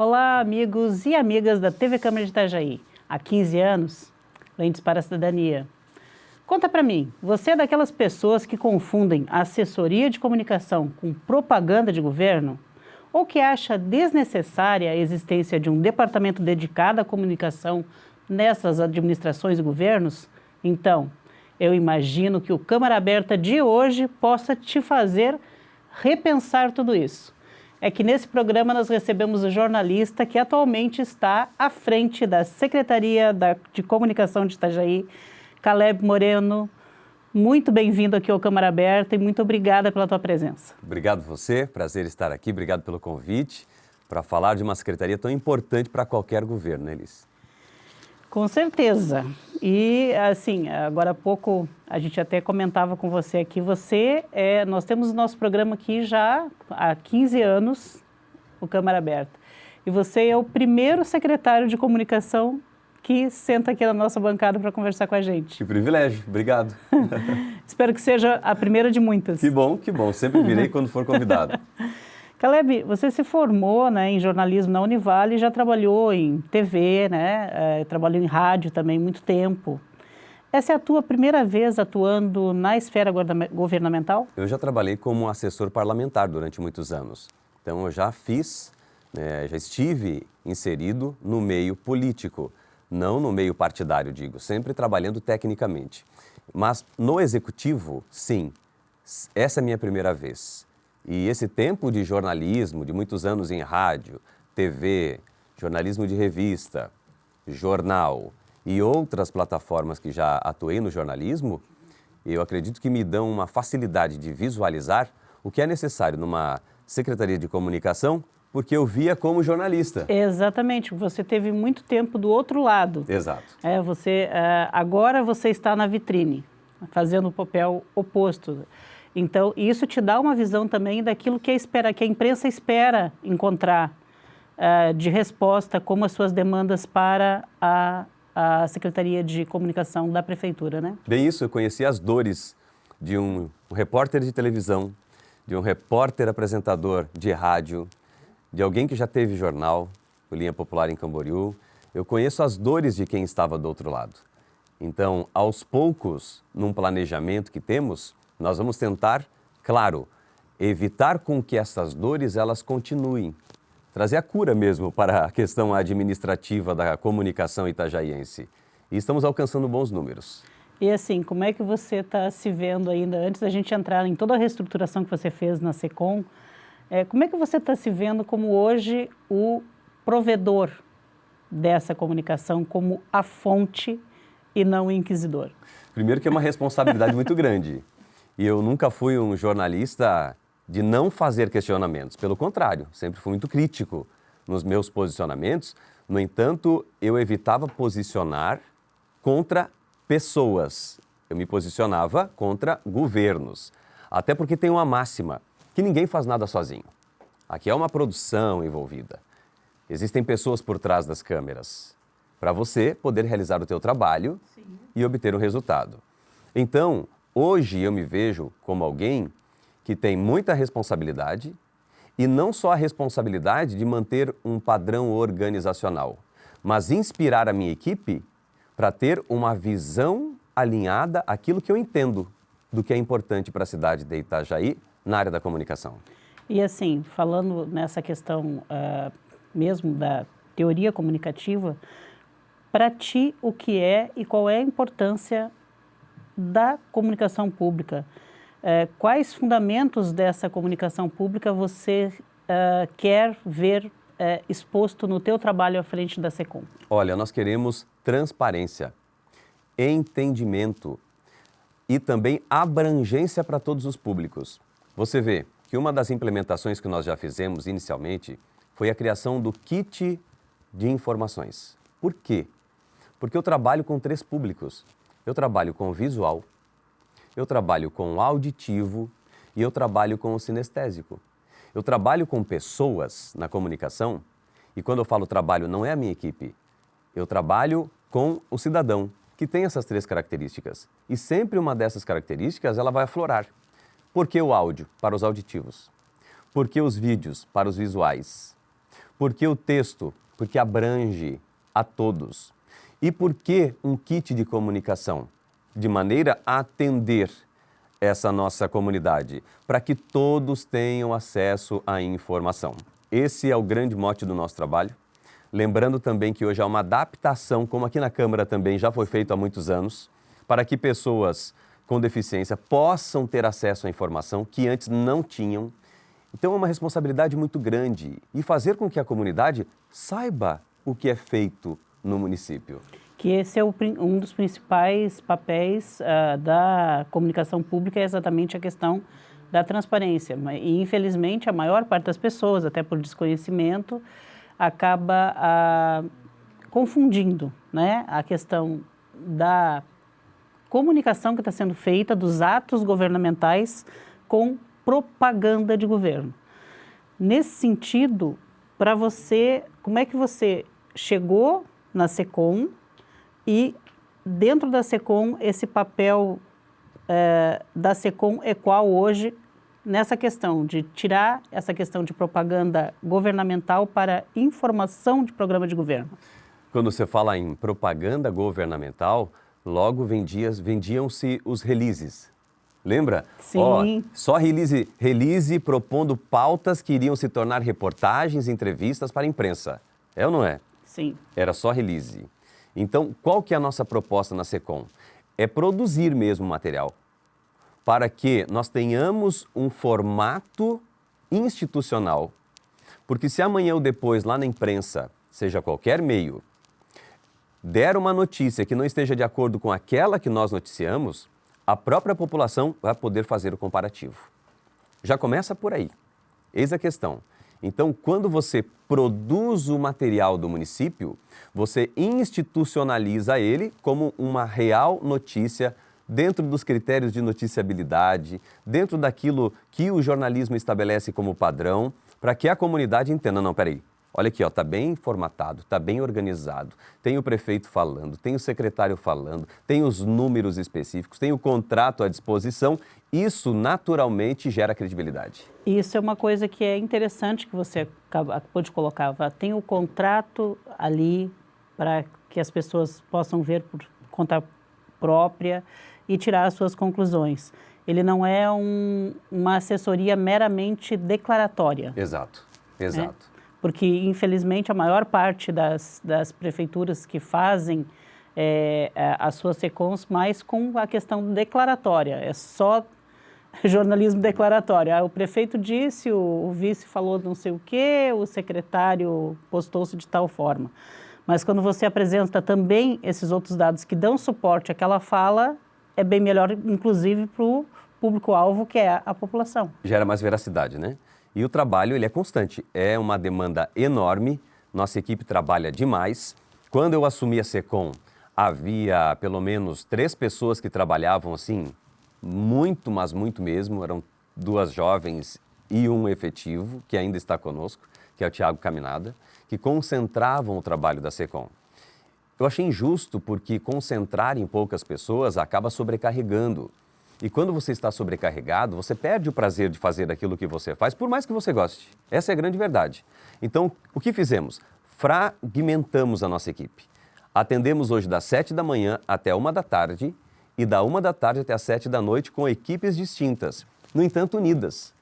Olá, amigos e amigas da TV Câmara de Itajaí. Há 15 anos, Lentes para a Cidadania. Conta pra mim, você é daquelas pessoas que confundem assessoria de comunicação com propaganda de governo? Ou que acha desnecessária a existência de um departamento dedicado à comunicação nessas administrações e governos? Então, eu imagino que o Câmara Aberta de hoje possa te fazer repensar tudo isso. É que nesse programa nós recebemos o jornalista que atualmente está à frente da Secretaria de Comunicação de Itajaí, Caleb Moreno. Muito bem-vindo aqui ao Câmara Aberta e muito obrigada pela tua presença. Obrigado você, prazer estar aqui, obrigado pelo convite para falar de uma secretaria tão importante para qualquer governo, né, Elis? Com certeza. E, assim, agora há pouco a gente até comentava com você aqui, nós temos o nosso programa aqui já há 15 anos, o Câmara Aberta. E você é o primeiro secretário de comunicação que senta aqui na nossa bancada para conversar com a gente. Que privilégio, obrigado. Espero que seja a primeira de muitas. Que bom, sempre virei quando for convidado. Caleb, você se formou, né, em jornalismo na Univale e já trabalhou em TV, né, trabalhou em rádio também muito tempo. Essa é a tua primeira vez atuando na esfera governamental? Eu já trabalhei como assessor parlamentar durante muitos anos. Então eu já já estive inserido no meio político, não no meio partidário, digo, sempre trabalhando tecnicamente. Mas no executivo, sim, essa é a minha primeira vez. E esse tempo de jornalismo, de muitos anos em rádio, TV, jornalismo de revista, jornal e outras plataformas que já atuei no jornalismo, eu acredito que me dão uma facilidade de visualizar o que é necessário numa Secretaria de Comunicação, porque eu via como jornalista. Exatamente, você teve muito tempo do outro lado. Exato. Agora você está na vitrine, fazendo o papel oposto. Então, isso te dá uma visão também daquilo que a imprensa espera encontrar de resposta, como as suas demandas para a Secretaria de Comunicação da Prefeitura, né? Bem isso, eu conheci as dores de um repórter de televisão, de um repórter apresentador de rádio, de alguém que já teve jornal, o Linha Popular em Camboriú. Eu conheço as dores de quem estava do outro lado. Então, aos poucos, num planejamento que temos, nós vamos tentar, claro, evitar com que essas dores elas continuem. Trazer a cura mesmo para a questão administrativa da comunicação itajaiense. E estamos alcançando bons números. E assim, como é que você está se vendo ainda, antes da gente entrar em toda a reestruturação que você fez na SECOM, como é que você está se vendo como hoje o provedor dessa comunicação, como a fonte e não o inquisidor? Primeiro que é uma responsabilidade muito grande. E eu nunca fui um jornalista de não fazer questionamentos. Pelo contrário, sempre fui muito crítico nos meus posicionamentos. No entanto, eu evitava posicionar contra pessoas. Eu me posicionava contra governos. Até porque tem uma máxima, que ninguém faz nada sozinho. Aqui é uma produção envolvida. Existem pessoas por trás das câmeras para você poder realizar o teu trabalho e obter um resultado. Então, hoje eu me vejo como alguém que tem muita responsabilidade e não só a responsabilidade de manter um padrão organizacional, mas inspirar a minha equipe para ter uma visão alinhada àquilo que eu entendo do que é importante para a cidade de Itajaí na área da comunicação. E assim, falando nessa questão mesmo da teoria comunicativa, para ti o que é e qual é a importância da comunicação pública? Quais fundamentos dessa comunicação pública você quer ver exposto no teu trabalho à frente da SECOM? Olha, nós queremos transparência, entendimento e também abrangência para todos os públicos. Você vê que uma das implementações que nós já fizemos inicialmente foi a criação do kit de informações. Por quê? Porque eu trabalho com 3 públicos. Eu trabalho com o visual, eu trabalho com o auditivo e eu trabalho com o sinestésico. Eu trabalho com pessoas na comunicação e quando eu falo trabalho não é a minha equipe. Eu trabalho com o cidadão, que tem essas 3 características. E sempre uma dessas características ela vai aflorar. Por que o áudio? Para os auditivos. Por que os vídeos? Para os visuais. Por que o texto? Porque abrange a todos. E por que um kit de comunicação? De maneira a atender essa nossa comunidade, para que todos tenham acesso à informação. Esse é o grande mote do nosso trabalho. Lembrando também que hoje há uma adaptação, como aqui na Câmara também já foi feito há muitos anos, para que pessoas com deficiência possam ter acesso à informação que antes não tinham. Então é uma responsabilidade muito grande e fazer com que a comunidade saiba o que é feito no município. Que esse é um dos principais papéis da comunicação pública, é exatamente a questão da transparência. E, infelizmente, a maior parte das pessoas, até por desconhecimento, acaba confundindo, né, a questão da comunicação que está sendo feita, dos atos governamentais, com propaganda de governo. Nesse sentido, para você, como é que você chegou na SECOM e, dentro da SECOM, esse papel da SECOM é qual hoje nessa questão de tirar essa questão de propaganda governamental para informação de programa de governo? Quando você fala em propaganda governamental, logo vendiam-se os releases. Lembra? Sim. Só release propondo pautas que iriam se tornar reportagens, entrevistas para a imprensa. É ou não é? Sim. Era só release. Então, qual que é a nossa proposta na SECOM? É produzir mesmo material para que nós tenhamos um formato institucional, porque se amanhã ou depois lá na imprensa, seja qualquer meio, der uma notícia que não esteja de acordo com aquela que nós noticiamos, a própria população vai poder fazer o comparativo. Já começa por aí. Eis a questão. Então, quando você produz o material do município, você institucionaliza ele como uma real notícia dentro dos critérios de noticiabilidade, dentro daquilo que o jornalismo estabelece como padrão, para que a comunidade entenda, não, peraí, olha aqui, está bem formatado, está bem organizado, tem o prefeito falando, tem o secretário falando, tem os números específicos, tem o contrato à disposição, isso naturalmente gera credibilidade. Isso é uma coisa que é interessante que você acabou de colocar, tem o contrato ali para que as pessoas possam ver por conta própria e tirar as suas conclusões. Ele não é uma assessoria meramente declaratória. Exato. Né? Porque, infelizmente, a maior parte das prefeituras que fazem as suas SECOMs mais com a questão declaratória, é só jornalismo declaratório. O prefeito disse, o vice falou não sei o quê, o secretário postou-se de tal forma. Mas quando você apresenta também esses outros dados que dão suporte àquela fala, é bem melhor, inclusive, para o público-alvo, que é a população. Gera mais veracidade, né? E o trabalho, ele é constante. É uma demanda enorme, nossa equipe trabalha demais. Quando eu assumi a SECOM, havia pelo menos 3 pessoas que trabalhavam assim, muito, mas muito mesmo. Eram 2 jovens e um efetivo, que ainda está conosco, que é o Thiago Caminada, que concentravam o trabalho da SECOM. Eu achei injusto porque concentrar em poucas pessoas acaba sobrecarregando. E quando você está sobrecarregado, você perde o prazer de fazer aquilo que você faz, por mais que você goste. Essa é a grande verdade. Então, o que fizemos? Fragmentamos a nossa equipe. Atendemos hoje das 7 da manhã até 1 da tarde e da 1 da tarde até as 7 da noite com equipes distintas, no entanto unidas.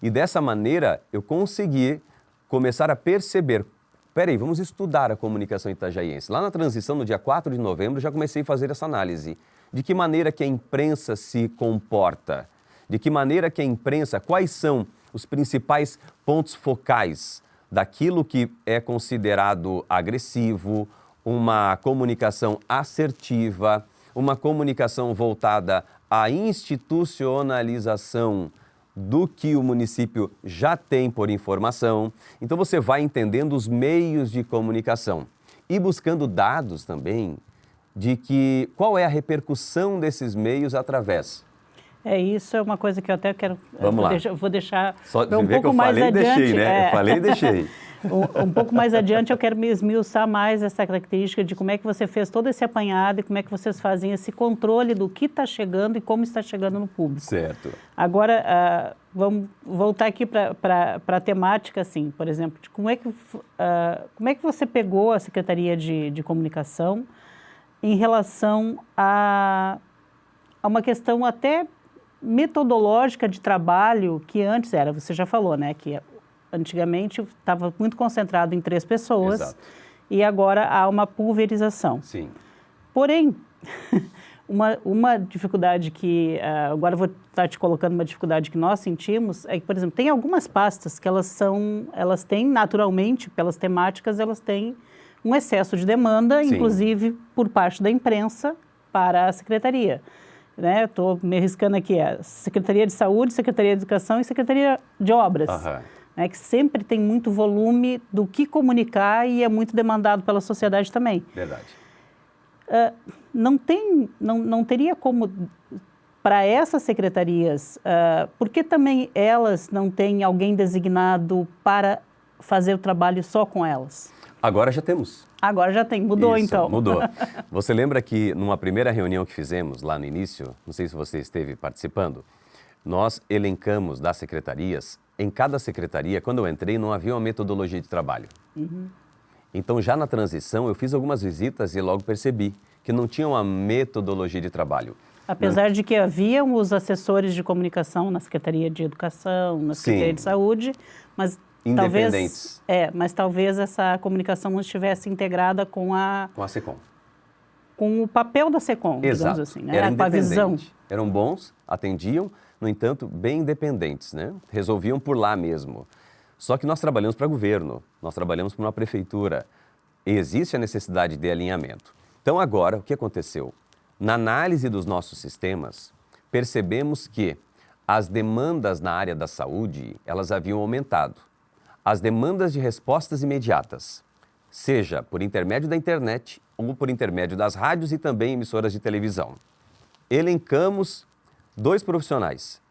E dessa maneira eu consegui começar a perceber, peraí, vamos estudar a comunicação itajaiense. Lá na transição, no dia 4 de novembro, já comecei a fazer essa análise. De que maneira que a imprensa se comporta? De que maneira que a imprensa, quais são os principais pontos focais daquilo que é considerado agressivo, uma comunicação assertiva, uma comunicação voltada à institucionalização do que o município já tem por informação. Então você vai entendendo os meios de comunicação e buscando dados também de que qual é a repercussão desses meios através. Isso é uma coisa que eu até quero... Vamos lá. Vou deixar só um pouco mais adiante. Deixei, né? Eu falei e deixei. Um pouco mais adiante eu quero me esmiuçar mais essa característica de como é que você fez todo esse apanhado e como é que vocês fazem esse controle do que está chegando e como está chegando no público. Certo. Agora, vamos voltar aqui para a temática, assim, por exemplo, de como é que você pegou a Secretaria de Comunicação em relação a uma questão até metodológica de trabalho que antes era, você já falou, né, que antigamente estava muito concentrado em 3 pessoas. Exato. E agora há uma pulverização. Sim. Porém, uma dificuldade que, agora eu vou estar te colocando uma dificuldade que nós sentimos, é que, por exemplo, tem algumas pastas que elas têm naturalmente, pelas temáticas, elas têm um excesso de demanda, Sim. inclusive por parte da imprensa para a Secretaria. Né? Estou me arriscando aqui, a Secretaria de Saúde, Secretaria de Educação e Secretaria de Obras. Né, que sempre tem muito volume do que comunicar e é muito demandado pela sociedade também. Verdade. Não teria como, para essas secretarias, porque também elas não têm alguém designado para fazer o trabalho só com elas? Agora já temos. Agora já tem, mudou Isso, então. Mudou. Você lembra que numa primeira reunião que fizemos lá no início, não sei se você esteve participando, nós elencamos das secretarias. Em cada secretaria, quando eu entrei, não havia uma metodologia de trabalho. Uhum. Então, já na transição, eu fiz algumas visitas e logo percebi que não tinha uma metodologia de trabalho. Apesar de que haviam os assessores de comunicação na Secretaria de Educação, na Secretaria Sim. de Saúde, mas independentes. mas talvez essa comunicação não estivesse integrada com a SECOM. Com o papel da SECOM, Exato. digamos assim, né? Era Com a visão. independente. Eram bons, atendiam, no entanto, bem independentes, né? Resolviam por lá mesmo. Só que nós trabalhamos para governo, nós trabalhamos para uma prefeitura. E existe a necessidade de alinhamento. Então, agora, o que aconteceu? Na análise dos nossos sistemas, percebemos que as demandas na área da saúde, elas haviam aumentado. As demandas de respostas imediatas, seja por intermédio da internet ou por intermédio das rádios e também emissoras de televisão. Elencamos 2 profissionais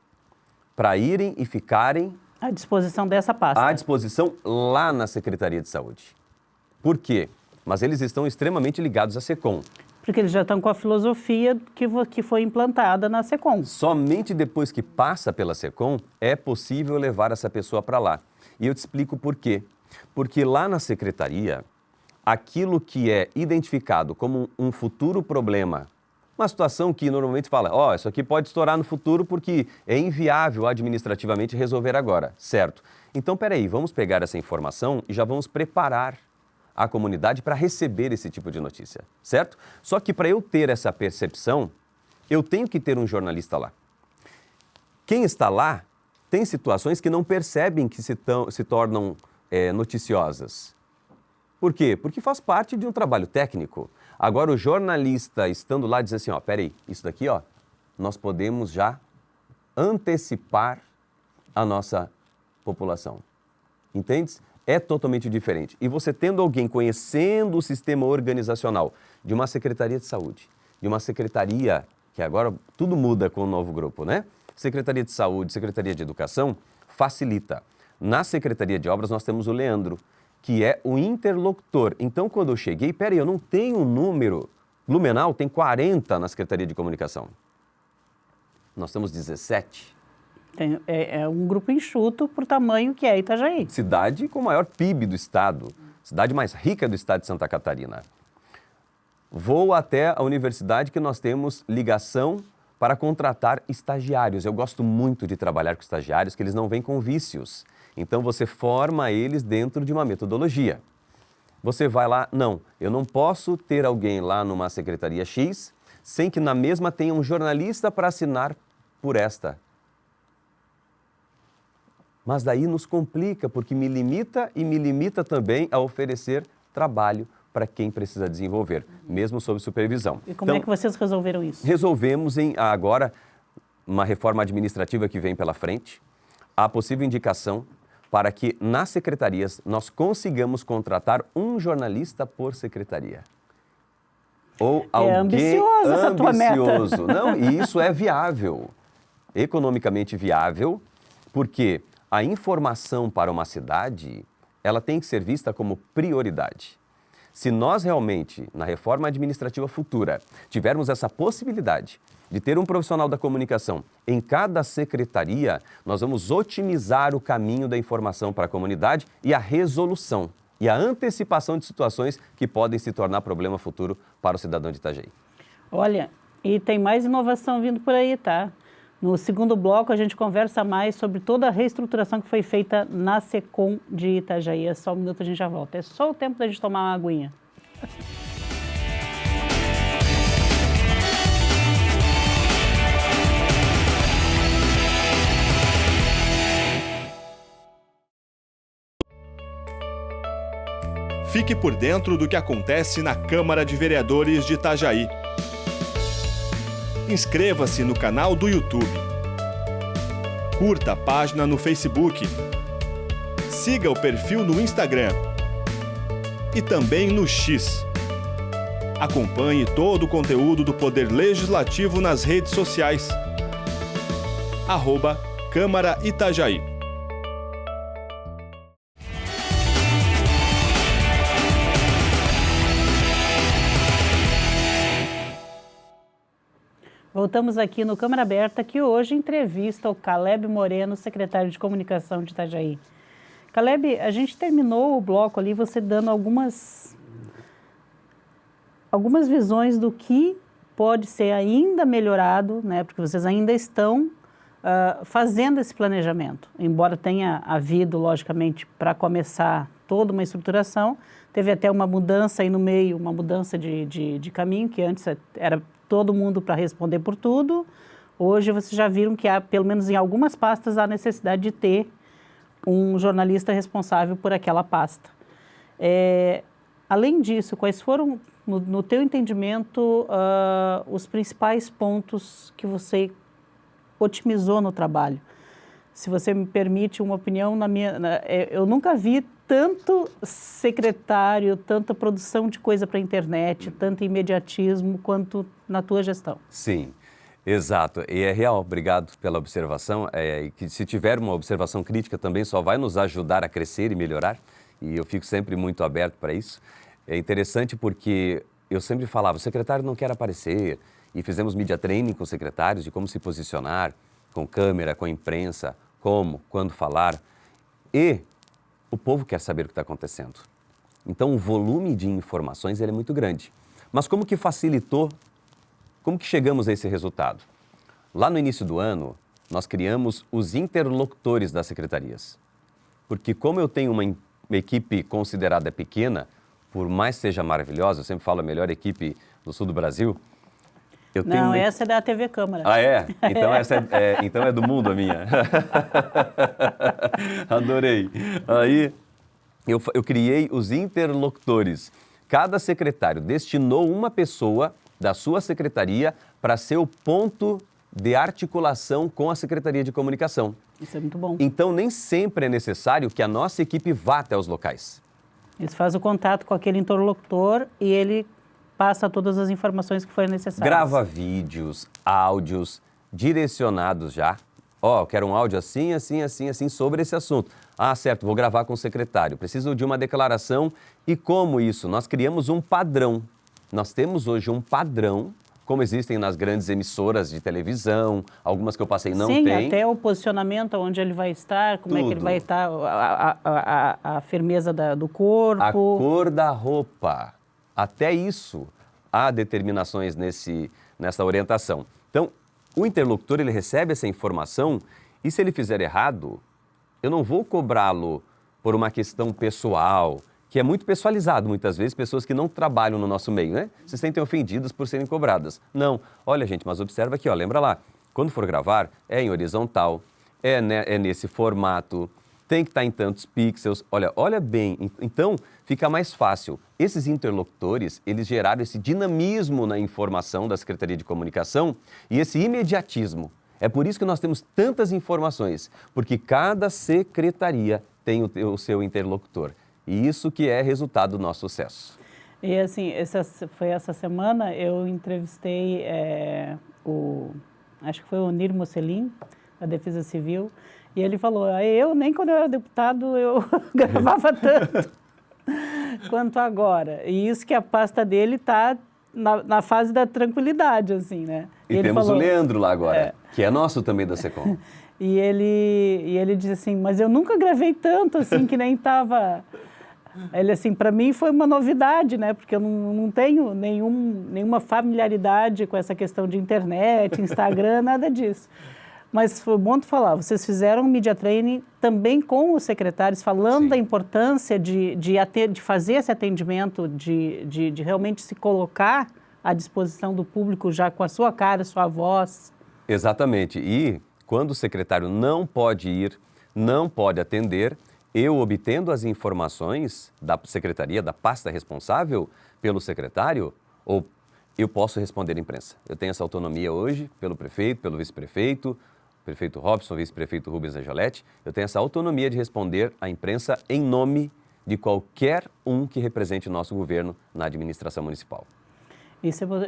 para irem e ficarem À disposição dessa pasta. à disposição lá na Secretaria de Saúde. Por quê? Mas eles estão extremamente ligados à SECOM. Porque eles já estão com a filosofia que foi implantada na SECOM. Somente depois que passa pela SECOM é possível levar essa pessoa para lá. E eu te explico por quê. Porque lá na secretaria, aquilo que é identificado como um futuro problema, uma situação que normalmente fala, isso aqui pode estourar no futuro porque é inviável administrativamente resolver agora, certo? Então, peraí, vamos pegar essa informação e já vamos preparar a comunidade para receber esse tipo de notícia, certo? Só que para eu ter essa percepção, eu tenho que ter um jornalista lá. Quem está lá tem situações que não percebem que se tornam noticiosas. Por quê? Porque faz parte de um trabalho técnico. Agora, o jornalista estando lá diz assim, peraí, isso daqui, nós podemos já antecipar a nossa população. Entende? É totalmente diferente. E você tendo alguém conhecendo o sistema organizacional de uma Secretaria de Saúde, de uma secretaria, que agora tudo muda com o novo grupo, né? Secretaria de Saúde, Secretaria de Educação, facilita. Na Secretaria de Obras nós temos o Leandro, que é o interlocutor. Então, quando eu cheguei, peraí, eu não tenho um número. Blumenau tem 40 na Secretaria de Comunicação. Nós temos 17. É um grupo enxuto por tamanho que é Itajaí. Cidade com o maior PIB do estado, cidade mais rica do estado de Santa Catarina. Vou até a universidade que nós temos ligação para contratar estagiários. Eu gosto muito de trabalhar com estagiários, que eles não vêm com vícios. Então, você forma eles dentro de uma metodologia. Você vai lá, não, eu não posso ter alguém lá numa secretaria X sem que na mesma tenha um jornalista para assinar por esta. Mas daí nos complica, porque me limita e me limita também a oferecer trabalho para quem precisa desenvolver, mesmo sob supervisão. E como é que vocês resolveram isso? Resolvemos agora uma reforma administrativa que vem pela frente, a possível indicação para que nas secretarias nós consigamos contratar um jornalista por secretaria. Ou alguém ambiciosa essa tua meta. Não, e isso é viável, economicamente viável, porque a informação para uma cidade, ela tem que ser vista como prioridade. Se nós realmente, na reforma administrativa futura, tivermos essa possibilidade de ter um profissional da comunicação em cada secretaria, nós vamos otimizar o caminho da informação para a comunidade e a resolução e a antecipação de situações que podem se tornar problema futuro para o cidadão de Itajaí. Olha, e tem mais inovação vindo por aí, tá? No segundo bloco, a gente conversa mais sobre toda a reestruturação que foi feita na Secom de Itajaí. É só um minuto, a gente já volta. É só o tempo da gente tomar uma aguinha. Fique por dentro do que acontece na Câmara de Vereadores de Itajaí. Inscreva-se no canal do YouTube. Curta a página no Facebook. Siga o perfil no Instagram. E também no X. Acompanhe todo o conteúdo do Poder Legislativo nas redes sociais. @Câmara Itajaí. Voltamos aqui no Câmara Aberta, que hoje entrevista o Caleb Moreno, secretário de Comunicação de Itajaí. Caleb, a gente terminou o bloco ali, você dando algumas visões do que pode ser ainda melhorado, né? Porque vocês ainda estão fazendo esse planejamento. Embora tenha havido, logicamente, para começar toda uma estruturação, teve até uma mudança aí no meio, uma mudança de caminho, que antes era todo mundo para responder por tudo. Hoje vocês já viram que há, pelo menos em algumas pastas, há necessidade de ter um jornalista responsável por aquela pasta. Além disso, quais foram, no teu entendimento, os principais pontos que você otimizou no trabalho? Se você me permite uma opinião, eu nunca vi tanto secretário, tanta produção de coisa para a internet, tanto imediatismo quanto na tua gestão. Sim, exato. E é real, obrigado pela observação. E que se tiver uma observação crítica também só vai nos ajudar a crescer e melhorar. E eu fico sempre muito aberto para isso. É interessante porque eu sempre falava, o secretário não quer aparecer. E fizemos media training com os secretários de como se posicionar, com câmera, com imprensa, como, quando falar. E o povo quer saber o que está acontecendo. Então, o volume de informações ele é muito grande. Mas como que facilitou, como que chegamos a esse resultado? Lá no início do ano, nós criamos os interlocutores das secretarias. Porque como eu tenho uma equipe considerada pequena, por mais seja maravilhosa, eu sempre falo a melhor equipe do sul do Brasil, não, essa é da TV Câmara. Ah, é? Então, então é do mundo a minha. Adorei. Aí, eu criei os interlocutores. Cada secretário destinou uma pessoa da sua secretaria para ser o ponto de articulação com a Secretaria de Comunicação. Isso é muito bom. Então, nem sempre é necessário que a nossa equipe vá até os locais. Eles fazem o contato com aquele interlocutor e ele passa todas as informações que forem necessárias. Grava vídeos, áudios direcionados já. Eu quero um áudio assim, assim, assim, assim, sobre esse assunto. Ah, certo, vou gravar com o secretário. Preciso de uma declaração. E como isso? Nós criamos um padrão. Nós temos hoje um padrão, como existem nas grandes emissoras de televisão, algumas que eu passei não tem. Sim, até o posicionamento, onde ele vai estar, como é que ele vai estar, a firmeza do corpo. A cor da roupa. Até isso, há determinações nessa orientação. Então, o interlocutor, ele recebe essa informação e se ele fizer errado, eu não vou cobrá-lo por uma questão pessoal, que é muito pessoalizado muitas vezes, pessoas que não trabalham no nosso meio, né? Se sentem ofendidas por serem cobradas. Não, olha gente, mas observa aqui, lembra lá, quando for gravar, é em horizontal, é nesse formato, tem que estar em tantos pixels, olha bem, então fica mais fácil. Esses interlocutores, eles geraram esse dinamismo na informação da Secretaria de Comunicação e esse imediatismo. É por isso que nós temos tantas informações, porque cada secretaria tem o seu interlocutor. E isso que é resultado do nosso sucesso. E assim, foi essa semana, eu entrevistei acho que foi o Onir Mocelin, da Defesa Civil, e ele falou, nem quando eu era deputado eu gravava tanto quanto agora. E isso que a pasta dele está na fase da tranquilidade, assim, né? E ele temos falou, o Leandro lá agora, que é nosso também da Secom. E ele disse assim, mas eu nunca gravei tanto, assim, que nem estava... Ele, assim, para mim foi uma novidade, né? Porque eu não tenho nenhuma familiaridade com essa questão de internet, Instagram, nada disso. Mas foi bom tu falar, vocês fizeram um media training também com os secretários, falando Sim. da importância de fazer esse atendimento, de realmente se colocar à disposição do público já com a sua cara, sua voz. Exatamente. E quando o secretário não pode ir, não pode atender, eu obtendo as informações da secretaria, da pasta responsável pelo secretário, ou eu posso responder à imprensa. Eu tenho essa autonomia hoje pelo prefeito, pelo vice-prefeito, prefeito Robson, vice-prefeito Rubens Angioletti, eu tenho essa autonomia de responder à imprensa em nome de qualquer um que represente o nosso governo na administração municipal.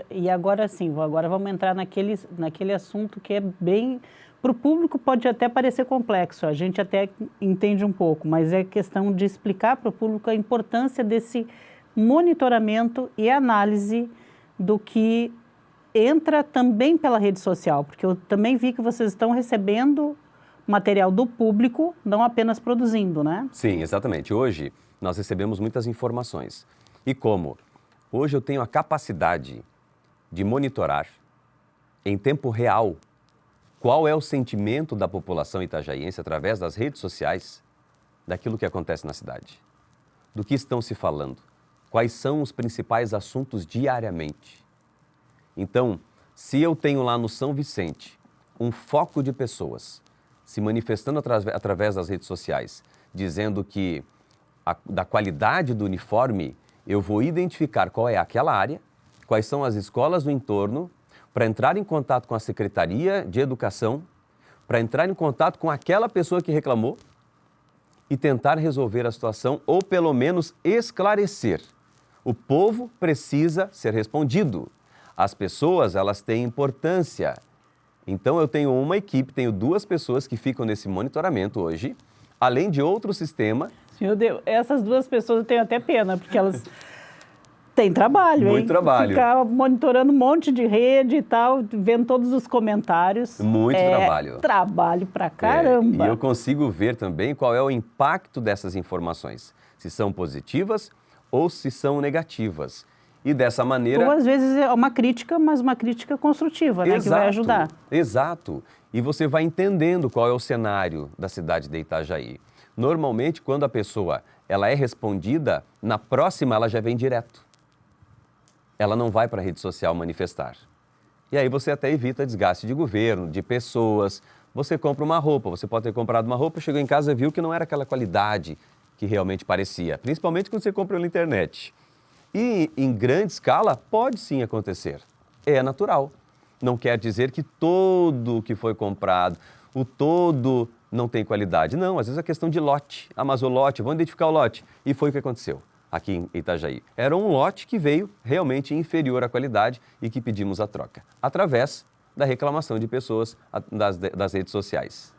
E agora sim, agora vamos entrar naquele assunto que é bem... Para o público pode até parecer complexo, a gente até entende um pouco, mas é questão de explicar para o público a importância desse monitoramento e análise do que entra também pela rede social, porque eu também vi que vocês estão recebendo material do público, não apenas produzindo, né? Sim, exatamente. Hoje nós recebemos muitas informações. E como hoje eu tenho a capacidade de monitorar em tempo real qual é o sentimento da população itajaiense através das redes sociais daquilo que acontece na cidade, do que estão se falando, quais são os principais assuntos diariamente. Então, se eu tenho lá no São Vicente um foco de pessoas se manifestando através das redes sociais, dizendo que da qualidade do uniforme, eu vou identificar qual é aquela área, quais são as escolas do entorno, para entrar em contato com a Secretaria de Educação, para entrar em contato com aquela pessoa que reclamou e tentar resolver a situação ou pelo menos esclarecer. O povo precisa ser respondido. As pessoas, elas têm importância. Então eu tenho uma equipe, tenho 2 pessoas que ficam nesse monitoramento hoje, além de outro sistema. Meu Deus, essas 2 pessoas eu tenho até pena, porque elas... Tem trabalho, Muito trabalho. Ficar monitorando um monte de rede e tal, vendo todos os comentários. Muito trabalho. Trabalho pra caramba. E eu consigo ver também qual é o impacto dessas informações. Se são positivas ou se são negativas. E dessa maneira... Ou às vezes é uma crítica, mas uma crítica construtiva, né? Exato, que vai ajudar. Exato. E você vai entendendo qual é o cenário da cidade de Itajaí. Normalmente, quando a pessoa ela é respondida, na próxima ela já vem direto. Ela não vai para a rede social manifestar. E aí você até evita desgaste de governo, de pessoas. Você compra uma roupa, você pode ter comprado uma roupa, chegou em casa e viu que não era aquela qualidade que realmente parecia. Principalmente quando você compra na internet. E em grande escala pode sim acontecer. É natural. Não quer dizer que todo que foi comprado, o todo não tem qualidade. Não, às vezes é questão de lote. Ah, mas o lote, vamos identificar o lote. E foi o que aconteceu aqui em Itajaí. Era um lote que veio realmente inferior à qualidade e que pedimos a troca, através da reclamação de pessoas das redes sociais.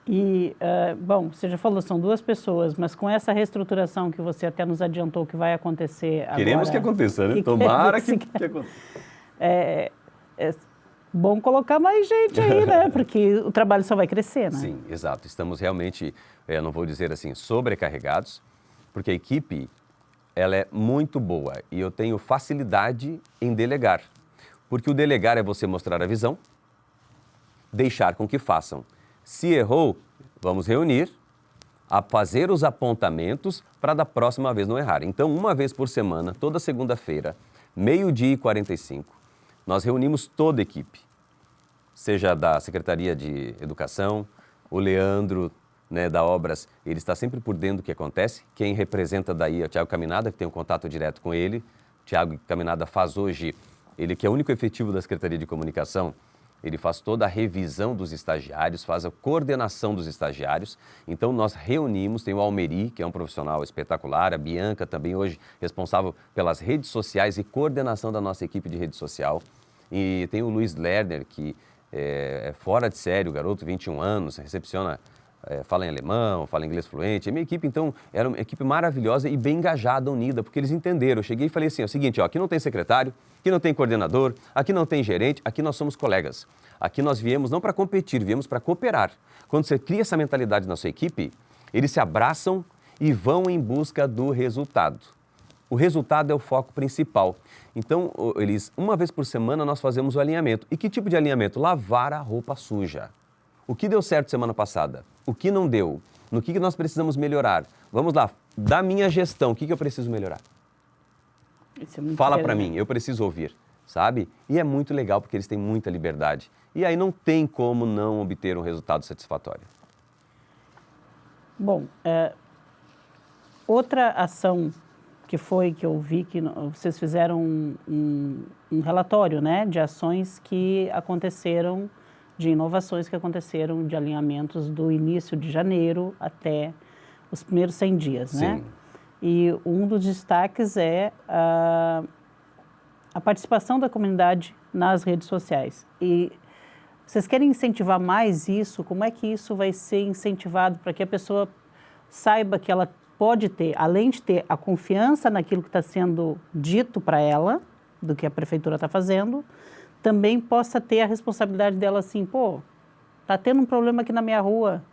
E, bom, você já falou, são 2 pessoas, mas com essa reestruturação que você até nos adiantou que vai acontecer agora... Queremos que aconteça, né? Tomara que aconteça. É bom colocar mais gente aí, né? Porque o trabalho só vai crescer, né? Sim, exato. Estamos realmente, não vou dizer assim, sobrecarregados, porque a equipe... ela é muito boa e eu tenho facilidade em delegar. Porque o delegar é você mostrar a visão, deixar com que façam. Se errou, vamos reunir, a fazer os apontamentos para da próxima vez não errar. Então, uma vez por semana, toda segunda-feira, 12h45, nós reunimos toda a equipe, seja da Secretaria de Educação, o Leandro, né, da Obras, ele está sempre por dentro do que acontece. Quem representa daí é o Thiago Caminada, que tem um contato direto com ele. O Thiago Caminada faz hoje, ele que é o único efetivo da Secretaria de Comunicação, ele faz toda a revisão dos estagiários, faz a coordenação dos estagiários. Então nós reunimos, tem o Almeri, que é um profissional espetacular, a Bianca também hoje responsável pelas redes sociais e coordenação da nossa equipe de rede social. E tem o Luiz Lerner, que é fora de série, o garoto, 21 anos, recepciona fala em alemão, fala inglês fluente. A minha equipe, então, era uma equipe maravilhosa e bem engajada, unida, porque eles entenderam. Eu cheguei e falei assim, é o seguinte, ó, aqui não tem secretário, aqui não tem coordenador, aqui não tem gerente, aqui nós somos colegas. Aqui nós viemos não para competir, viemos para cooperar. Quando você cria essa mentalidade na sua equipe, eles se abraçam e vão em busca do resultado. O resultado é o foco principal. Então, uma vez por semana nós fazemos o alinhamento. E que tipo de alinhamento? Lavar a roupa suja. O que deu certo semana passada? O que não deu? No que nós precisamos melhorar? Vamos lá, da minha gestão, o que eu preciso melhorar? Fala para mim, eu preciso ouvir, sabe? E é muito legal porque eles têm muita liberdade. E aí não tem como não obter um resultado satisfatório. Bom, outra ação que eu vi que vocês fizeram um relatório, né, de ações que aconteceram, de inovações que aconteceram, de alinhamentos do início de janeiro até os primeiros 100 dias, né? Sim. E um dos destaques é a participação da comunidade nas redes sociais. E vocês querem incentivar mais isso? Como é que isso vai ser incentivado para que a pessoa saiba que ela pode ter, além de ter a confiança naquilo que está sendo dito para ela, do que a prefeitura está fazendo, também possa ter a responsabilidade dela assim, pô, tá tendo um problema aqui na minha rua,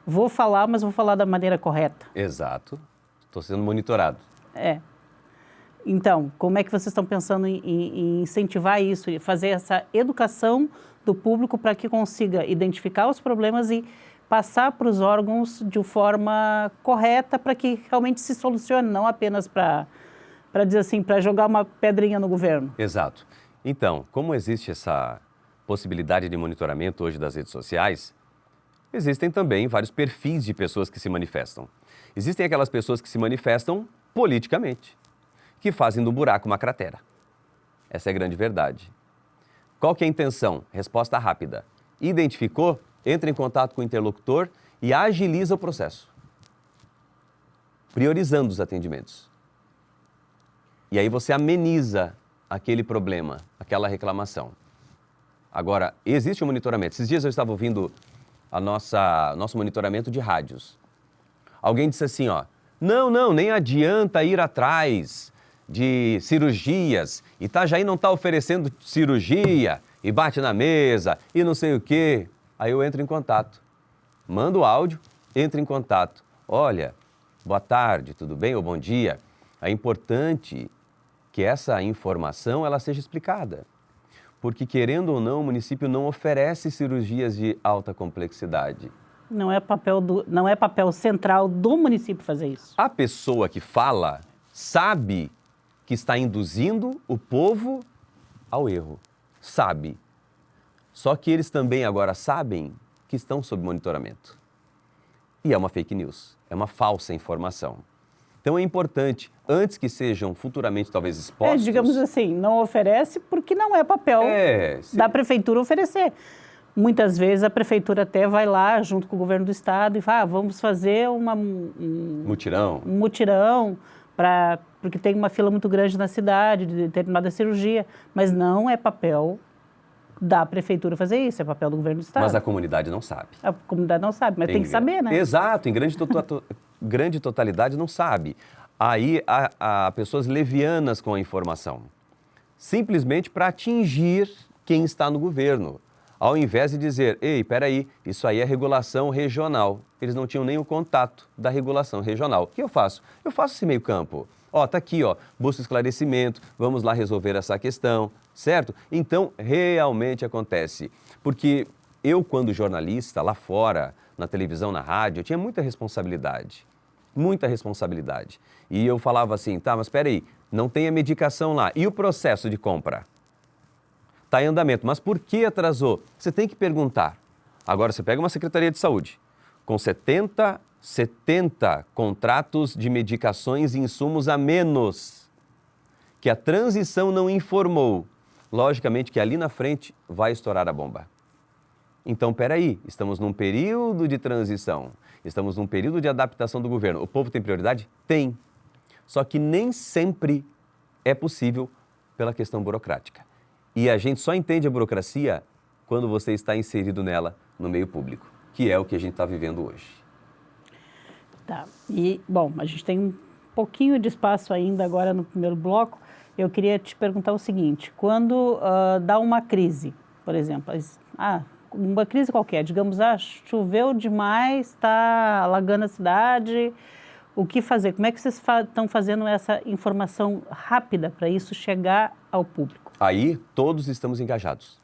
vou falar, mas vou falar da maneira correta. Exato. Estou sendo monitorado. Então, como é que vocês estão pensando em incentivar isso, e fazer essa educação do público para que consiga identificar os problemas e passar para os órgãos de forma correta para que realmente se solucione, não apenas para dizer assim, para jogar uma pedrinha no governo? Exato. Então, como existe essa possibilidade de monitoramento hoje das redes sociais, existem também vários perfis de pessoas que se manifestam. Existem aquelas pessoas que se manifestam politicamente, que fazem do buraco uma cratera. Essa é a grande verdade. Qual que é a intenção? Resposta rápida. Identificou? Entra em contato com o interlocutor e agiliza o processo, priorizando os atendimentos. E aí você ameniza aquele problema, aquela reclamação. Agora, existe um monitoramento. Esses dias eu estava ouvindo nosso monitoramento de rádios. Alguém disse assim, ó, não, nem adianta ir atrás de cirurgias. Itajaí não está oferecendo cirurgia e bate na mesa e não sei o quê. Aí eu entro em contato, mando o áudio, entro em contato. Olha, boa tarde, tudo bem? Ou bom dia. É importante que essa informação ela seja explicada. Porque, querendo ou não, o município não oferece cirurgias de alta complexidade. Não é papel central do município fazer isso. A pessoa que fala sabe que está induzindo o povo ao erro. Sabe. Só que eles também agora sabem que estão sob monitoramento. E é uma fake news, é uma falsa informação. Então é importante, antes que sejam futuramente talvez expostos... digamos assim, não oferece porque não é papel da prefeitura oferecer. Muitas vezes a prefeitura até vai lá junto com o governo do estado e fala, vamos fazer um mutirão porque tem uma fila muito grande na cidade de determinada cirurgia, mas não é papel da prefeitura fazer isso, é papel do governo do estado. Mas a comunidade não sabe. A comunidade não sabe, mas tem que saber, né? Exato, em grande totalidade não sabe. Aí há pessoas levianas com a informação, simplesmente para atingir quem está no governo, ao invés de dizer, ei, peraí, isso aí é regulação regional. Eles não tinham nem o contato da regulação regional. O que eu faço? Eu faço esse meio campo. Ó, tá aqui, ó, busca esclarecimento, vamos lá resolver essa questão, certo? Então, realmente acontece. Porque eu, quando jornalista, lá fora, na televisão, na rádio, eu tinha muita responsabilidade. Muita responsabilidade. E eu falava assim, tá, mas peraí, não tem a medicação lá. E o processo de compra? Está em andamento. Mas por que atrasou? Você tem que perguntar. Agora, você pega uma Secretaria de Saúde com 70 contratos de medicações e insumos a menos, que a transição não informou. Logicamente que ali na frente vai estourar a bomba. Então, peraí, estamos num período de transição, estamos num período de adaptação do governo. O povo tem prioridade? Tem. Só que nem sempre é possível pela questão burocrática. E a gente só entende a burocracia quando você está inserido nela no meio público, que é o que a gente está vivendo hoje. Tá. E, bom, a gente tem um pouquinho de espaço ainda agora no primeiro bloco. Eu queria te perguntar o seguinte, quando dá uma crise, por exemplo, uma crise qualquer, digamos, choveu demais, está alagando a cidade, o que fazer? Como é que vocês estão fazendo essa informação rápida para isso chegar ao público? Aí todos estamos engajados.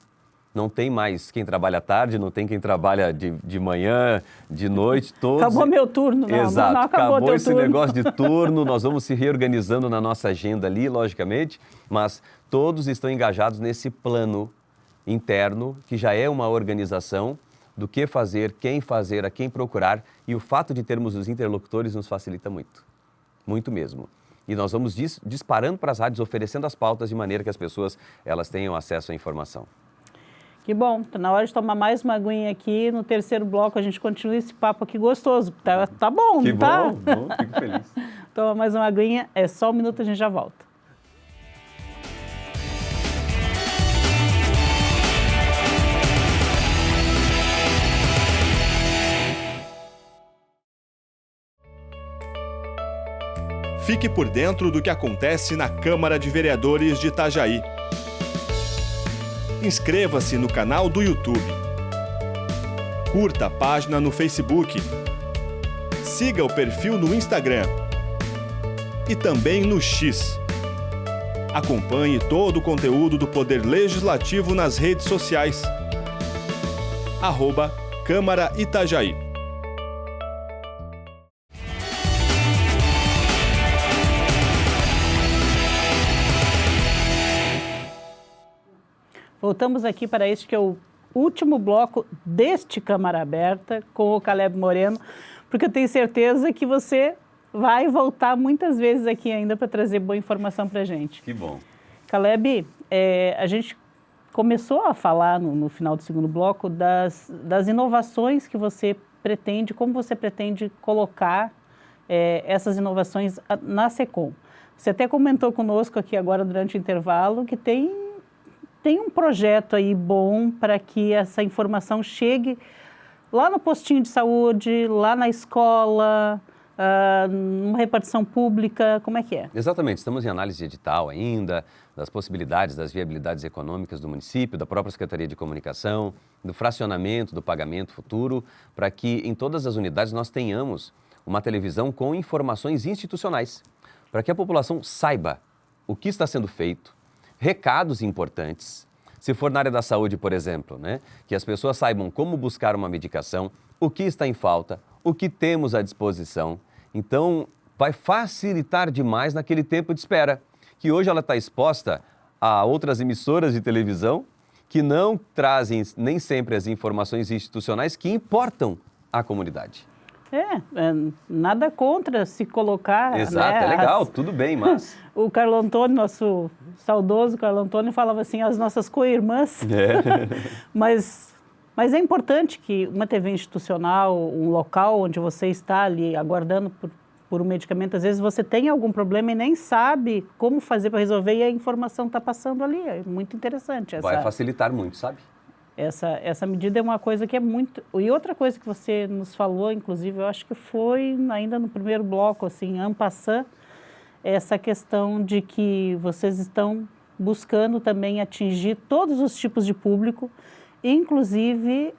Não tem mais quem trabalha à tarde, não tem quem trabalha de manhã, de noite, todos... Acabou meu turno, não. Exato, não acabou teu esse turno. negócio de turno, nós vamos se reorganizando na nossa agenda ali, logicamente, mas todos estão engajados nesse plano interno, que já é uma organização do que fazer, quem fazer, a quem procurar, e o fato de termos os interlocutores nos facilita muito, muito mesmo. E nós vamos disparando para as rádios, oferecendo as pautas de maneira que as pessoas elas tenham acesso à informação. Que bom, tá na hora de tomar mais uma aguinha aqui. No terceiro bloco a gente continua esse papo aqui gostoso. Tá bom, que não tá? Bom, fico feliz. Toma mais uma aguinha, é só um minuto, a gente já volta. Fique por dentro do que acontece na Câmara de Vereadores de Itajaí. Inscreva-se no canal do YouTube. Curta a página no Facebook. Siga o perfil no Instagram. E também no X. Acompanhe todo o conteúdo do Poder Legislativo nas redes sociais. @Câmara Itajaí. Voltamos aqui para este que é o último bloco deste Câmara Aberta com o Caleb Moreno, porque eu tenho certeza que você vai voltar muitas vezes aqui ainda para trazer boa informação para a gente. Que bom. Caleb, a gente começou a falar no final do segundo bloco das inovações que você pretende, como você pretende colocar essas inovações na SECOM. Você até comentou conosco aqui agora durante o intervalo que tem um projeto aí bom para que essa informação chegue lá no postinho de saúde, lá na escola, numa repartição pública, como é que é? Exatamente, estamos em análise de edital ainda, das possibilidades, das viabilidades econômicas do município, da própria Secretaria de Comunicação, do fracionamento, do pagamento futuro, para que em todas as unidades nós tenhamos uma televisão com informações institucionais, para que a população saiba o que está sendo feito, recados importantes, se for na área da saúde, por exemplo, né? Que as pessoas saibam como buscar uma medicação, o que está em falta, o que temos à disposição. Então, vai facilitar demais naquele tempo de espera, que hoje ela está exposta a outras emissoras de televisão que não trazem nem sempre as informações institucionais que importam à comunidade. Nada contra se colocar... Exato, né, é legal, tudo bem, mas... O Carlo Antônio, nosso saudoso Carlo Antônio, falava assim, as nossas co-irmãs. Mas é importante que uma TV institucional, um local onde você está ali aguardando por um medicamento, às vezes você tem algum problema e nem sabe como fazer para resolver e a informação está passando ali. É muito interessante. Vai facilitar muito, sabe? Essa medida é uma coisa que é muito... E outra coisa que você nos falou, inclusive, eu acho que foi ainda no primeiro bloco, assim, en passant, essa questão de que vocês estão buscando também atingir todos os tipos de público, inclusive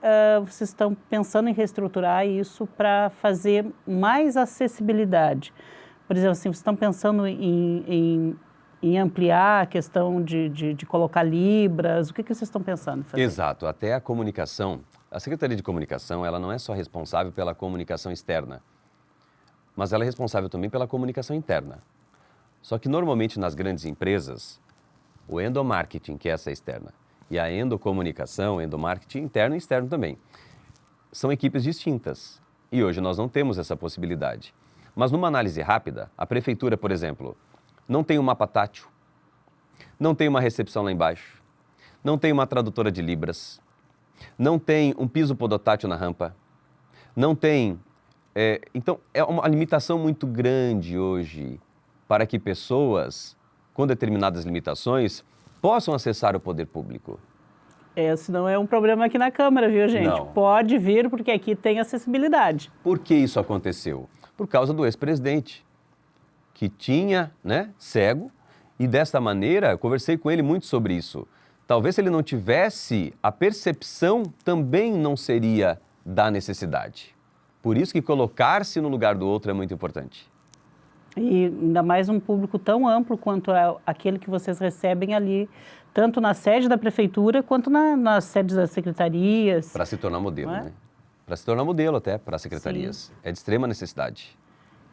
vocês estão pensando em reestruturar isso para fazer mais acessibilidade. Por exemplo, assim, vocês estão pensando em ampliar a questão de colocar libras? O que vocês estão pensando em fazer? Exato. Até a comunicação, a Secretaria de Comunicação, ela não é só responsável pela comunicação externa, mas ela é responsável também pela comunicação interna. Só que normalmente nas grandes empresas, o endomarketing, que é essa externa, e a endocomunicação, endomarketing interno e externo também, são equipes distintas. E hoje nós não temos essa possibilidade. Mas numa análise rápida, a prefeitura, por exemplo, não tem um mapa tátil, não tem uma recepção lá embaixo, não tem uma tradutora de libras, não tem um piso podotátil na rampa, não tem... então, é uma limitação muito grande hoje para que pessoas com determinadas limitações possam acessar o poder público. Esse não é um problema aqui na Câmara, viu, gente? Não. Pode vir, porque aqui tem acessibilidade. Por que isso aconteceu? por causa do ex-presidente, que tinha, né, cego, e desta maneira, eu conversei com ele muito sobre isso. Talvez se ele não tivesse, a percepção também não seria da necessidade. Por isso que colocar-se no lugar do outro é muito importante. E ainda mais um público tão amplo quanto é aquele que vocês recebem ali, tanto na sede da prefeitura quanto nas sedes das secretarias. Para se tornar modelo, Não é? né? Para se tornar modelo até para as secretarias. Sim. É de extrema necessidade.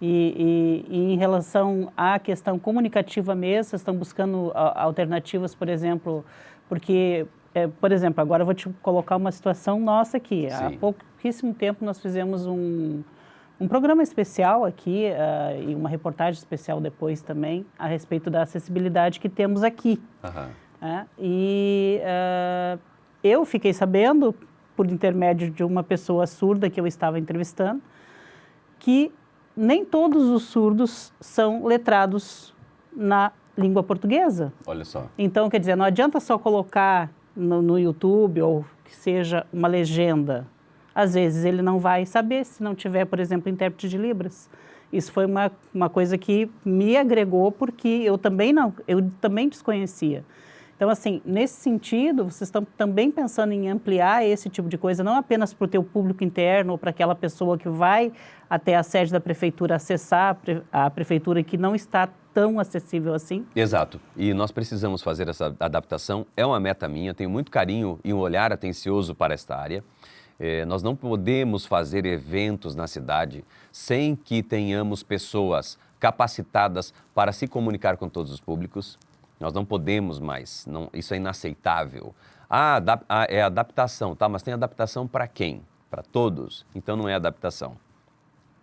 E em relação à questão comunicativa mesmo, vocês estão buscando alternativas, por exemplo, porque, por exemplo, agora eu vou te colocar uma situação nossa aqui. Há Sim. pouquíssimo tempo nós fizemos um programa especial aqui e uma reportagem especial depois também a respeito da acessibilidade que temos aqui. Aham. Né? E eu fiquei sabendo, por intermédio de uma pessoa surda que eu estava entrevistando, que nem todos os surdos são letrados na língua portuguesa. Olha só. Então, quer dizer, não adianta só colocar no YouTube ou que seja uma legenda. Às vezes ele não vai saber se não tiver, por exemplo, intérprete de Libras. Isso foi uma coisa que me agregou porque eu também desconhecia. Então, assim, nesse sentido, vocês estão também pensando em ampliar esse tipo de coisa, não apenas para o teu público interno ou para aquela pessoa que vai até a sede da prefeitura acessar a prefeitura que não está tão acessível assim? Exato. E nós precisamos fazer essa adaptação. É uma meta minha, tenho muito carinho e um olhar atencioso para esta área. Nós não podemos fazer eventos na cidade sem que tenhamos pessoas capacitadas para se comunicar com todos os públicos. Nós não podemos mais, isso é inaceitável. É adaptação, tá? Mas tem adaptação para quem? Para todos. Então não é adaptação.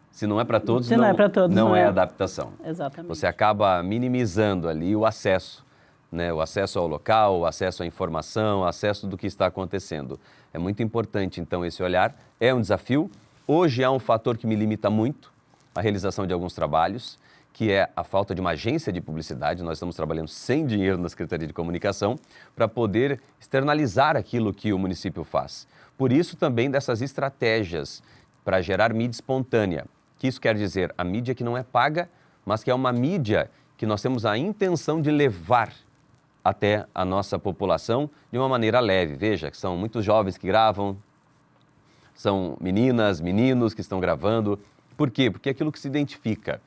Se não é para todos, Se não é para todos, não não é é. adaptação. Exatamente. Você acaba minimizando ali o acesso, né? O acesso ao local, o acesso à informação, o acesso do que está acontecendo. É muito importante, então, esse olhar. É um desafio. Hoje há um fator que me limita muito a realização de alguns trabalhos, que é a falta de uma agência de publicidade. Nós estamos trabalhando sem dinheiro na Secretaria de Comunicação para poder externalizar aquilo que o município faz. Por isso também dessas estratégias para gerar mídia espontânea, que isso quer dizer a mídia que não é paga, mas que é uma mídia que nós temos a intenção de levar até a nossa população de uma maneira leve. Veja, que são muitos jovens que gravam, são meninas, meninos que estão gravando. Por quê? Porque é aquilo que se identifica.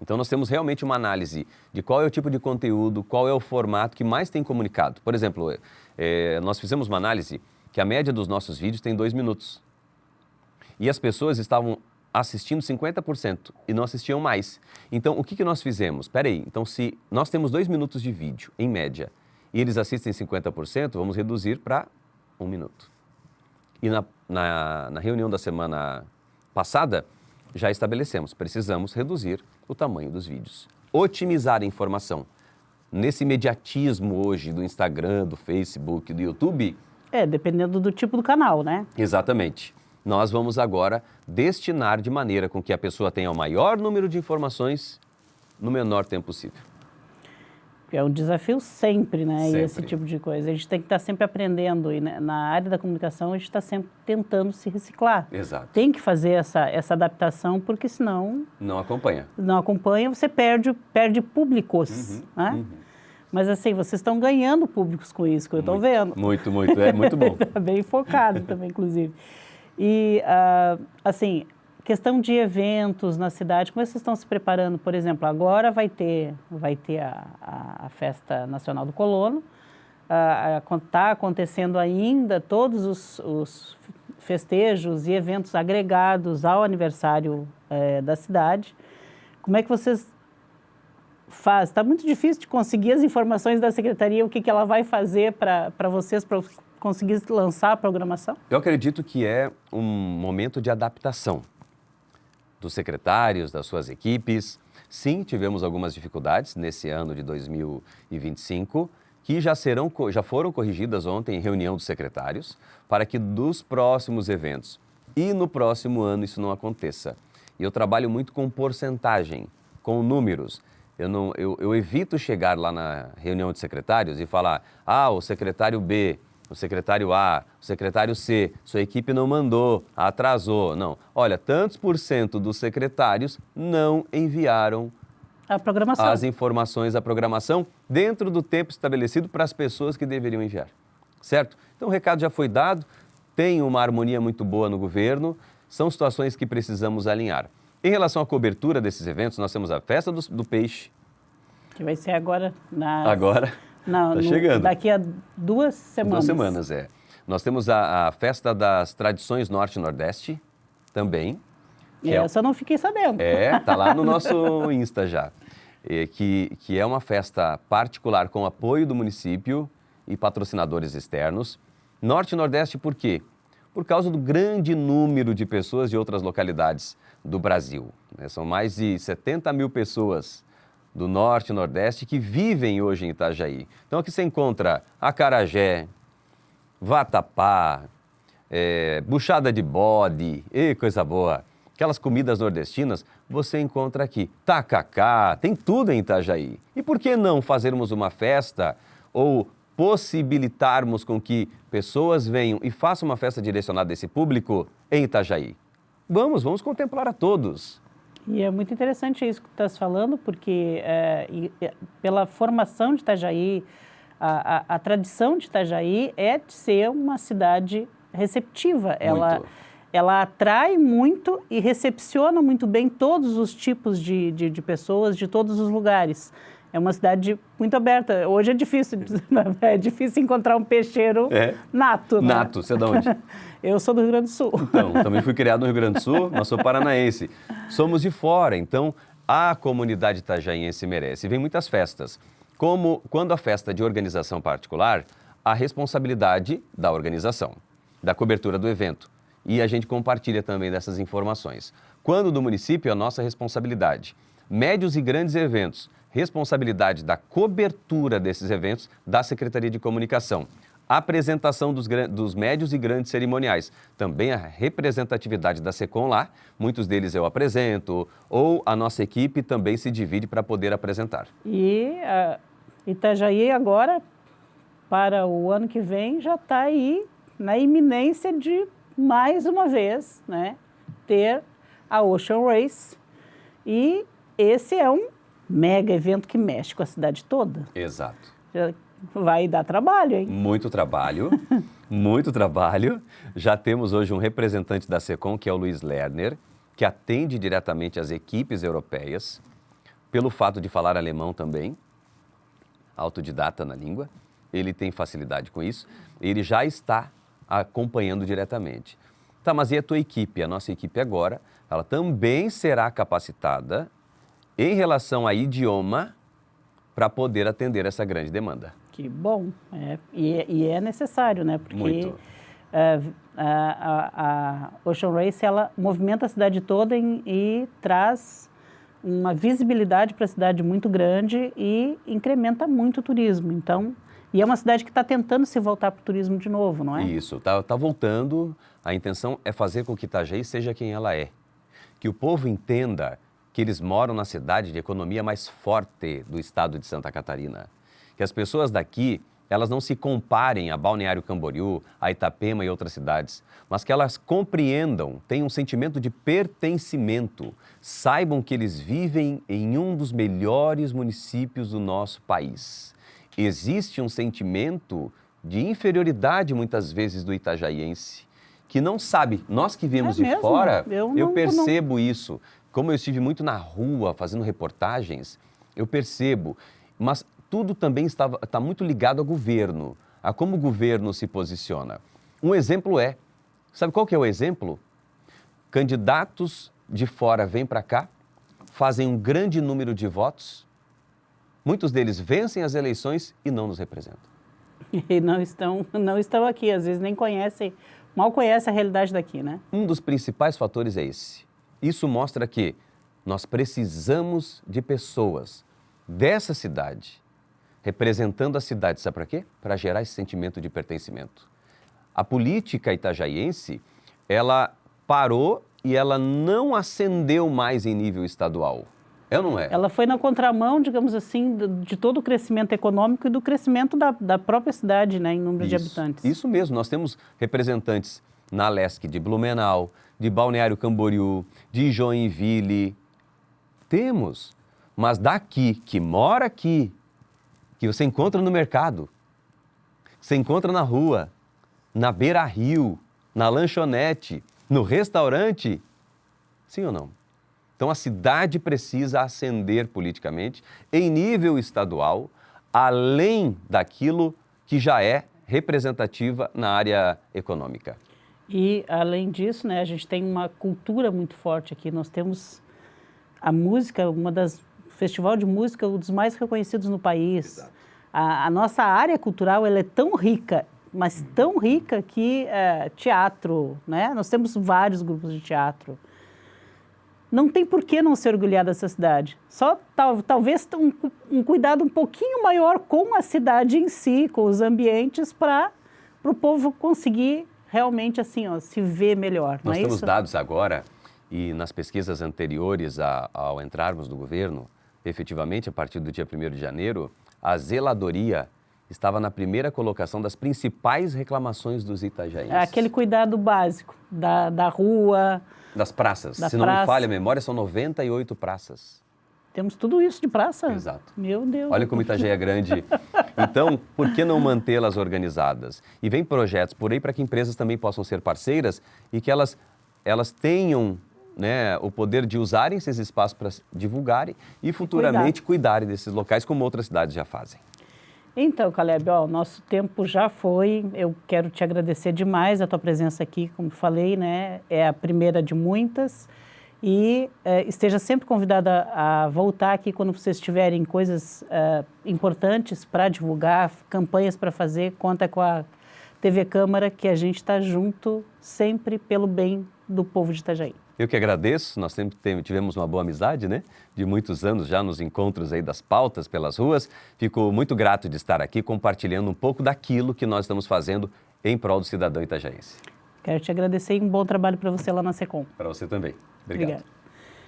Então, nós temos realmente uma análise de qual é o tipo de conteúdo, qual é o formato que mais tem comunicado. Por exemplo, nós fizemos uma análise que a média dos nossos vídeos tem 2 minutos. E as pessoas estavam assistindo 50% e não assistiam mais. Então, o que nós fizemos? Espera aí, então se nós temos 2 minutos de vídeo, em média, e eles assistem 50%, vamos reduzir para 1 minuto. E na reunião da semana passada, já estabelecemos, precisamos reduzir o tamanho dos vídeos. Otimizar a informação. Nesse imediatismo hoje do Instagram, do Facebook, do YouTube... dependendo do tipo do canal, né? Exatamente. Nós vamos agora destinar de maneira com que a pessoa tenha o maior número de informações no menor tempo possível. É um desafio sempre, né? Sempre. E esse tipo de coisa. A gente tem que estar sempre aprendendo. E na área da comunicação, a gente está sempre tentando se reciclar. Exato. Tem que fazer essa adaptação, porque senão... Não acompanha. Não acompanha, você perde públicos, né? Mas assim, vocês estão ganhando públicos com isso, que eu estou vendo. Muito, é muito bom. Está bem focado também, inclusive. E, assim, questão de eventos na cidade, como vocês estão se preparando? Por exemplo, agora vai ter a Festa Nacional do Colono, está acontecendo ainda todos os festejos e eventos agregados ao aniversário da cidade. Como é que vocês fazem? Está muito difícil de conseguir as informações da Secretaria, o que ela vai fazer para vocês, para conseguir lançar a programação? Eu acredito que é um momento de adaptação dos secretários, das suas equipes. Sim, tivemos algumas dificuldades nesse ano de 2025, que já foram corrigidas ontem em reunião dos secretários, para que dos próximos eventos e no próximo ano isso não aconteça. E eu trabalho muito com porcentagem, com números. Eu evito chegar lá na reunião de secretários e falar, o secretário B o secretário A, o secretário C, sua equipe não mandou, atrasou. Não. Olha, tantos por cento dos secretários não enviaram A programação. as informações, a programação, dentro do tempo estabelecido para as pessoas que deveriam enviar. Certo? Então o recado já foi dado, tem uma harmonia muito boa no governo, são situações que precisamos alinhar. Em relação à cobertura desses eventos, nós temos a Festa do Peixe. Que vai ser agora Agora, está chegando. Daqui a 2 semanas. 2 semanas, é. Nós temos a Festa das Tradições Norte e Nordeste, também. Essa eu não fiquei sabendo. Tá lá no nosso Insta já. Que é uma festa particular com apoio do município e patrocinadores externos. Norte e Nordeste por quê? Por causa do grande número de pessoas de outras localidades do Brasil. São mais de 70 mil pessoas do Norte e Nordeste que vivem hoje em Itajaí. Então aqui você encontra acarajé, vatapá, buchada de bode, coisa boa. Aquelas comidas nordestinas você encontra aqui. Tacacá, tem tudo em Itajaí. E por que não fazermos uma festa ou possibilitarmos com que pessoas venham e façam uma festa direcionada a esse público em Itajaí? Vamos contemplar a todos. E é muito interessante isso que tu estás falando, porque pela formação de Itajaí, a tradição de Itajaí é de ser uma cidade receptiva. Ela atrai muito e recepciona muito bem todos os tipos de pessoas de todos os lugares. É uma cidade muito aberta. Hoje é difícil encontrar um peixeiro nato. Né? Nato, você é de onde? Eu sou do Rio Grande do Sul. Então, também fui criado no Rio Grande do Sul, mas sou paranaense. Somos de fora, então a comunidade itajaiense merece. Vem muitas festas. Como quando a festa é de organização particular, a responsabilidade da organização, da cobertura do evento. E a gente compartilha também dessas informações. Quando do município, a nossa responsabilidade. Médios e grandes eventos, responsabilidade da cobertura desses eventos da Secretaria de Comunicação. Apresentação dos médios e grandes cerimoniais. Também a representatividade da SECOM lá, muitos deles eu apresento, ou a nossa equipe também se divide para poder apresentar. E Itajaí agora, para o ano que vem, já está aí na iminência de, mais uma vez, né, ter a Ocean Race. E esse é um mega evento que mexe com a cidade toda. Exato. Vai dar trabalho, hein? Muito trabalho, muito trabalho. Já temos hoje um representante da SECOM, que é o Luiz Lerner, que atende diretamente as equipes europeias, pelo fato de falar alemão também, autodidata na língua, ele tem facilidade com isso, ele já está acompanhando diretamente. Tá, mas e a tua equipe? A nossa equipe agora, ela também será capacitada em relação a idioma para poder atender essa grande demanda. Que bom, e é necessário, né? Porque muito. A Ocean Race, ela movimenta a cidade toda e traz uma visibilidade para a cidade muito grande e incrementa muito o turismo. Então, e é uma cidade que está tentando se voltar para o turismo de novo, não é? Isso, tá voltando. A intenção é fazer com que Itajaí seja quem ela é. Que o povo entenda que eles moram na cidade de economia mais forte do estado de Santa Catarina. Que as pessoas daqui, elas não se comparem a Balneário Camboriú, a Itapema e outras cidades, mas que elas compreendam, tenham um sentimento de pertencimento, saibam que eles vivem em um dos melhores municípios do nosso país. Existe um sentimento de inferioridade, muitas vezes, do itajaiense, que não sabe. Nós que viemos de fora, eu percebo isso. Como eu estive muito na rua fazendo reportagens, eu percebo. Mas tudo também está muito ligado ao governo, a como o governo se posiciona. Um exemplo sabe qual que é o exemplo? Candidatos de fora vêm para cá, fazem um grande número de votos, muitos deles vencem as eleições e não nos representam. E não estão aqui, às vezes nem conhecem, mal conhecem a realidade daqui, né? Um dos principais fatores é esse. Isso mostra que nós precisamos de pessoas dessa cidade, representando a cidade, sabe para quê? Para gerar esse sentimento de pertencimento. A política itajaiense, ela parou e ela não ascendeu mais em nível estadual. É ou não é? Ela foi na contramão, digamos assim, de todo o crescimento econômico e do crescimento da própria cidade, né, em número de habitantes. Isso mesmo, nós temos representantes na Lesc de Blumenau, de Balneário Camboriú, de Joinville. Temos, mas daqui, que mora aqui, que você encontra no mercado, você encontra na rua, na beira-rio, na lanchonete, no restaurante, sim ou não? Então a cidade precisa ascender politicamente em nível estadual, além daquilo que já é representativa na área econômica. E, além disso, né, a gente tem uma cultura muito forte aqui. Nós temos a música, festival de música, um dos mais reconhecidos no país. A nossa área cultural, ela é tão rica, mas tão rica que teatro, né? Nós temos vários grupos de teatro. Não tem por que não se orgulhar dessa cidade. Só talvez um cuidado um pouquinho maior com a cidade em si, com os ambientes, para o povo conseguir realmente assim, ó, se ver melhor. Nós temos isso? dados agora, e nas pesquisas anteriores ao entrarmos no governo, efetivamente, a partir do dia 1º de janeiro, a zeladoria estava na primeira colocação das principais reclamações dos itajaenses. Aquele cuidado básico da rua. Das praças. Se não me falha a memória, são 98 praças. Temos tudo isso de praça? Exato. Meu Deus. Olha como Itajaí é grande. Então, por que não mantê-las organizadas? E vem projetos por aí para que empresas também possam ser parceiras e que elas tenham, né, o poder de usarem esses espaços para divulgarem e futuramente cuidarem desses locais, como outras cidades já fazem. Então, Caleb, o nosso tempo já foi. Eu quero te agradecer demais a tua presença aqui, como falei, né? É a primeira de muitas. E esteja sempre convidada a voltar aqui quando vocês tiverem coisas importantes para divulgar, campanhas para fazer. Conta com a TV Câmara, que a gente está junto sempre pelo bem do povo de Itajaí. Eu que agradeço, nós sempre tivemos uma boa amizade, né? De muitos anos já nos encontros aí das pautas pelas ruas. Fico muito grato de estar aqui compartilhando um pouco daquilo que nós estamos fazendo em prol do cidadão itajaense. Quero te agradecer e um bom trabalho para você lá na SECOM. Para você também. Obrigado.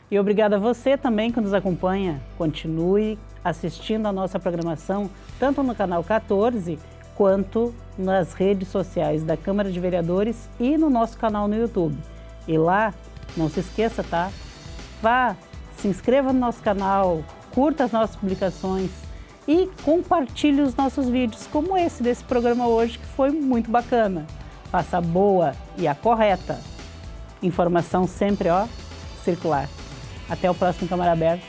E obrigado a você também que nos acompanha. Continue assistindo a nossa programação, tanto no canal 14, quanto nas redes sociais da Câmara de Vereadores e no nosso canal no YouTube. E lá, não se esqueça, tá? Vá, se inscreva no nosso canal, curta as nossas publicações e compartilhe os nossos vídeos, como esse desse programa hoje, que foi muito bacana. Faça a boa e a correta. Informação sempre, ó, circular. Até o próximo Câmara Aberta.